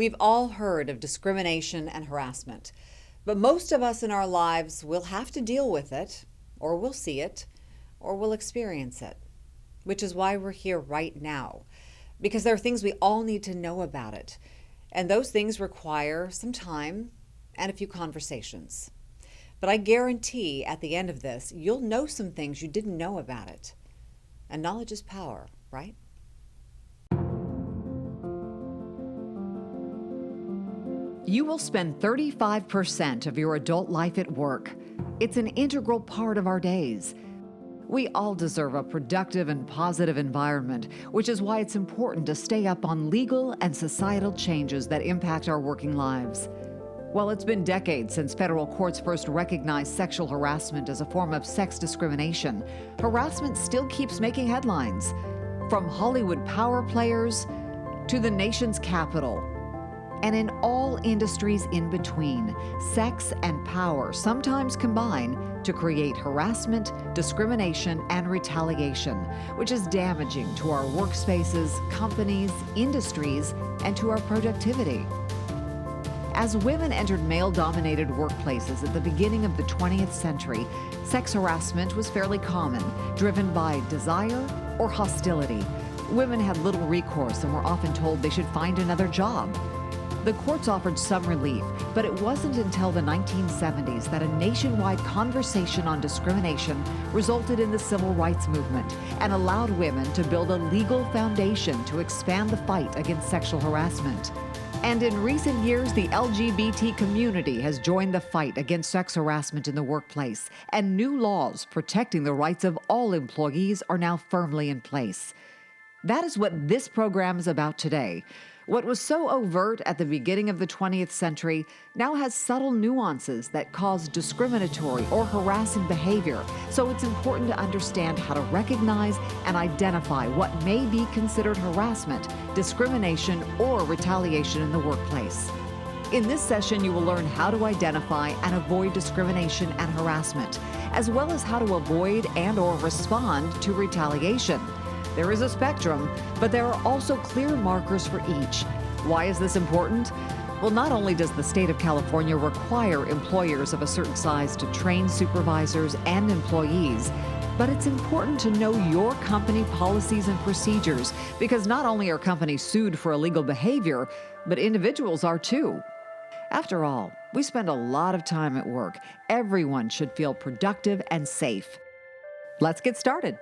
We've all heard of discrimination and harassment, but most of us in our lives will have to deal with it, or we'll see it, or we'll experience it, which is why we're here right now, because there are things we all need to know about it, and those things require some time and a few conversations. But I guarantee at the end of this, you'll know some things you didn't know about it. And knowledge is power, right? You will spend 35% of your adult life at work. It's an integral part of our days. We all deserve a productive and positive environment, which is why it's important to stay up on legal and societal changes that impact our working lives. While it's been decades since federal courts first recognized sexual harassment as a form of sex discrimination, harassment still keeps making headlines. From Hollywood power players to the nation's capital, and in all industries in between, sex and power sometimes combine to create harassment, discrimination, and retaliation, which is damaging to our workspaces, companies, industries, and to our productivity. As women entered male-dominated workplaces at the beginning of the 20th century, sex harassment was fairly common, driven by desire or hostility. Women had little recourse and were often told they should find another job. The courts offered some relief, but it wasn't until the 1970s that a nationwide conversation on discrimination resulted in the civil rights movement and allowed women to build a legal foundation to expand the fight against sexual harassment. And in recent years, the LGBT community has joined the fight against sex harassment in the workplace, and new laws protecting the rights of all employees are now firmly in place. That is what this program is about today. What was so overt at the beginning of the 20th century now has subtle nuances that cause discriminatory or harassing behavior, so it's important to understand how to recognize and identify what may be considered harassment, discrimination, or retaliation in the workplace. In this session, you will learn how to identify and avoid discrimination and harassment, as well as how to avoid and/or respond to retaliation. There is a spectrum, but there are also clear markers for each. Why is this important? Well, not only does the state of California require employers of a certain size to train supervisors and employees, but it's important to know your company policies and procedures, because not only are companies sued for illegal behavior, but individuals are too. After all, we spend a lot of time at work. Everyone should feel productive and safe. Let's get started.